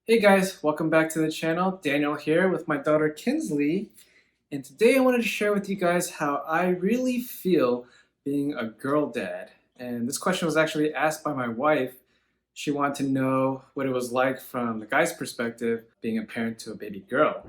Hey guys, welcome back to the channel. Daniel here with my daughter Kinsley. And today I wanted to share with you guys how I really feel being a girl dad. And this question was actually asked by my wife. She wanted to know what it was like from the guy's perspective being a parent to a baby girl.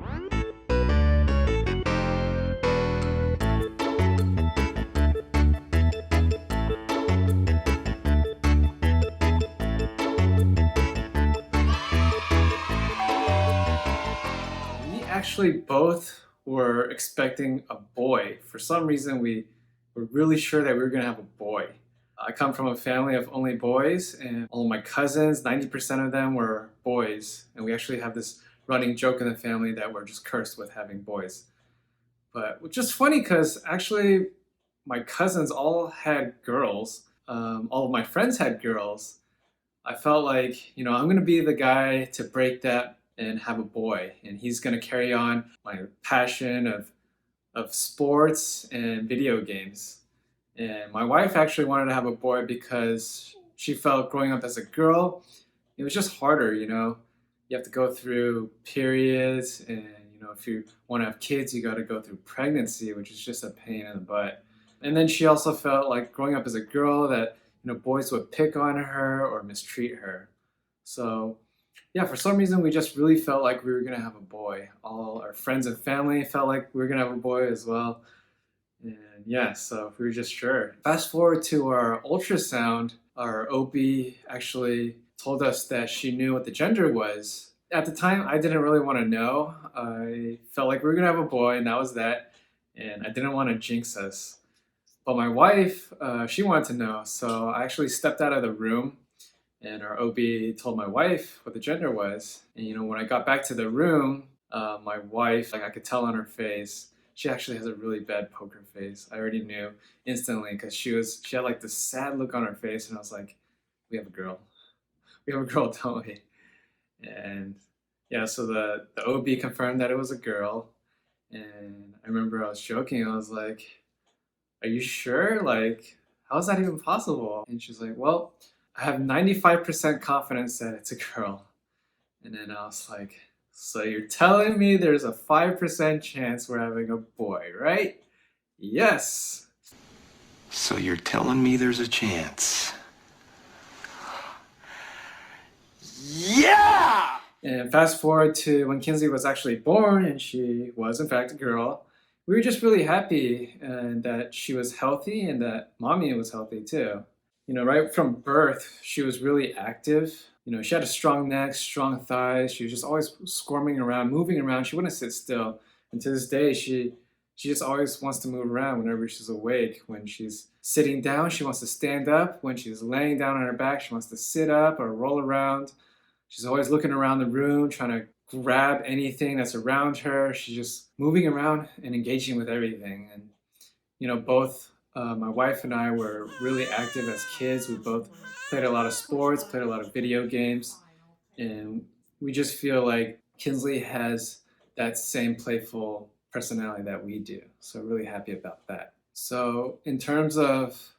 We actually both were expecting a boy. For some reason, we were really sure that we were going to have a boy. I come from a family of only boys, and all of my cousins, 90% of them were boys. And we actually have this running joke in the family that we're just cursed with having boys. But which is funny because actually, my cousins all had girls. All of my friends had girls. I felt like, I'm going to be the guy to break that and have a boy. And he's going to carry on my passion of sports and video games. And my wife actually wanted to have a boy because she felt growing up as a girl, it was just harder, You have to go through periods, and if you want to have kids, you got to go through pregnancy, which is just a pain in the butt. And then she also felt like growing up as a girl that boys would pick on her or mistreat her. So yeah, for some reason we just really felt like we were gonna have a boy. All our friends and family felt like we were gonna have a boy as well. And yeah, so we were just sure. Fast forward to our ultrasound, our OB actually told us that she knew what the gender was. At the time, I didn't really want to know. I felt like we were gonna have a boy, and that was that. And I didn't want to jinx us. But my wife, she wanted to know, so I actually stepped out of the room, and our OB told my wife what the gender was. And when I got back to the room, my wife, like I could tell on her face, she actually has a really bad poker face. I already knew instantly because she had like this sad look on her face, and I was like, "We have a girl. We have a girl, don't we?" And yeah, so the OB confirmed that it was a girl, and I remember I was joking. I was like, "Are you sure? Like, how is that even possible?" And she's like, "Well, I have 95% confidence that it's a girl." And then I was like, "So you're telling me there's a 5% chance we're having a boy, right?" "Yes." So you're telling me there's a chance? Yeah! And fast forward to when Kinsley was actually born, and she was in fact a girl. We were just really happy and that she was healthy and that mommy was healthy too. Right from birth, she was really active. She had a strong neck, strong thighs. She was just always squirming around, moving around. She wouldn't sit still. And to this day, she just always wants to move around whenever she's awake. When she's sitting down, she wants to stand up. When she's laying down on her back, she wants to sit up or roll around. She's always looking around the room, trying to grab anything that's around her. She's just moving around and engaging with everything. And both my wife and I were really active as kids. We both played a lot of sports, played a lot of video games, and we just feel like Kinsley has that same playful personality that we do. So really happy about that. So in terms of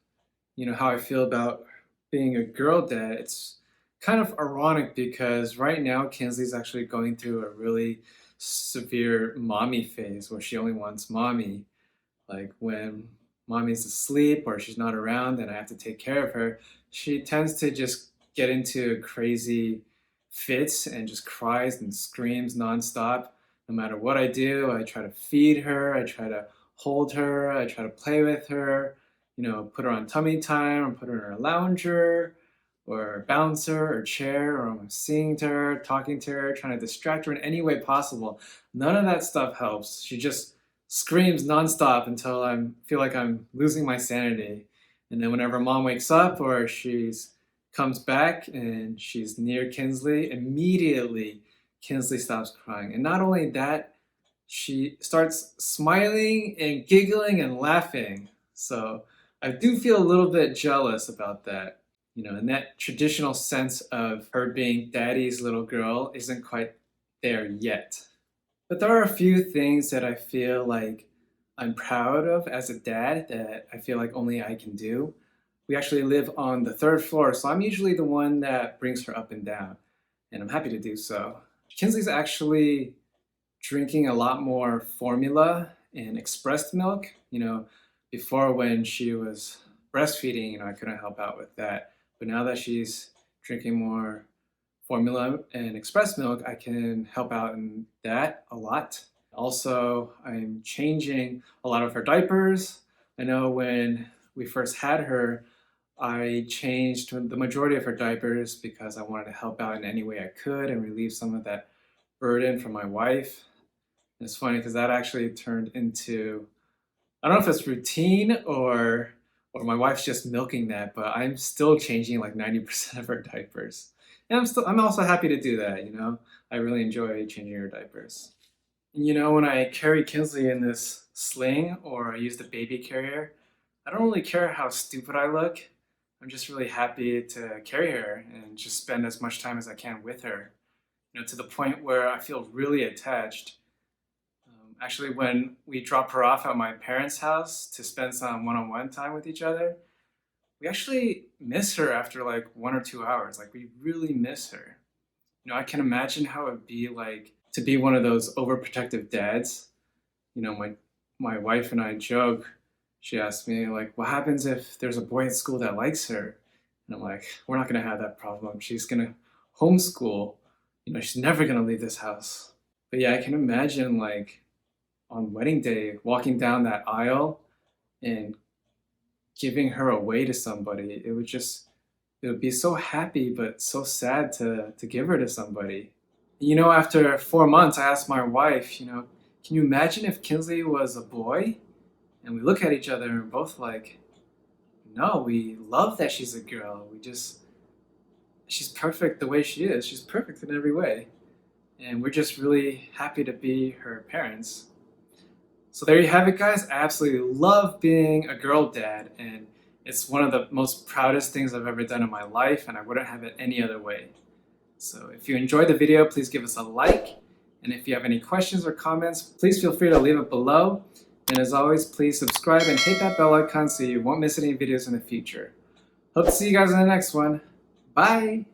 how I feel about being a girl dad, it's kind of ironic because right now Kinsley's actually going through a really severe mommy phase where she only wants mommy. Like when mommy's asleep or she's not around and I have to take care of her, she tends to just get into crazy fits and just cries and screams nonstop. No matter what I do, I try to feed her, I try to hold her, I try to play with her, put her on tummy time or put her in a lounger or bouncer or chair, or I'm singing to her, talking to her, trying to distract her in any way possible. None of that stuff helps. She just screams nonstop until I feel like I'm losing my sanity. And then whenever mom wakes up or she's comes back and she's near Kinsley, immediately Kinsley stops crying. And not only that, she starts smiling and giggling and laughing. So I do feel a little bit jealous about that. And that traditional sense of her being daddy's little girl isn't quite there yet. But there are a few things that I feel like I'm proud of as a dad that I feel like only I can do. We actually live on the third floor, so I'm usually the one that brings her up and down, and I'm happy to do so. Kinsley's actually drinking a lot more formula and expressed milk. Before when she was breastfeeding, I couldn't help out with that. But now that she's drinking more formula and express milk, I can help out in that a lot. Also, I'm changing a lot of her diapers. I know when we first had her, I changed the majority of her diapers because I wanted to help out in any way I could and relieve some of that burden from my wife. And it's funny because that actually turned into, I don't know if it's routine or my wife's just milking that, but I'm still changing like 90% of her diapers. And I'm also happy to do that. I really enjoy changing her diapers. And when I carry Kinsley in this sling or I use the baby carrier, I don't really care how stupid I look. I'm just really happy to carry her and just spend as much time as I can with her, to the point where I feel really attached. Actually, when we drop her off at my parents' house to spend some one-on-one time with each other, we actually miss her after like 1 or 2 hours. Like, we really miss her. I can imagine how it would be like to be one of those overprotective dads. My wife and I joke. She asked me like, "What happens if there's a boy at school that likes her?" And I'm like, "We're not gonna have that problem. She's gonna homeschool. She's never gonna leave this house." But yeah, I can imagine like on wedding day walking down that aisle and giving her away to somebody. It would be so happy but so sad to give her to somebody. After 4 months, I asked my wife, can you imagine if Kinsley was a boy? And we look at each other and we're both like, no, we love that she's a girl. She's perfect the way she is. She's perfect in every way. And we're just really happy to be her parents. So there you have it, guys. I absolutely love being a girl dad, and it's one of the most proudest things I've ever done in my life, and I wouldn't have it any other way. So if you enjoyed the video, please give us a like, and if you have any questions or comments, please feel free to leave it below. And as always, please subscribe and hit that bell icon so you won't miss any videos in the future. Hope to see you guys in the next one. Bye!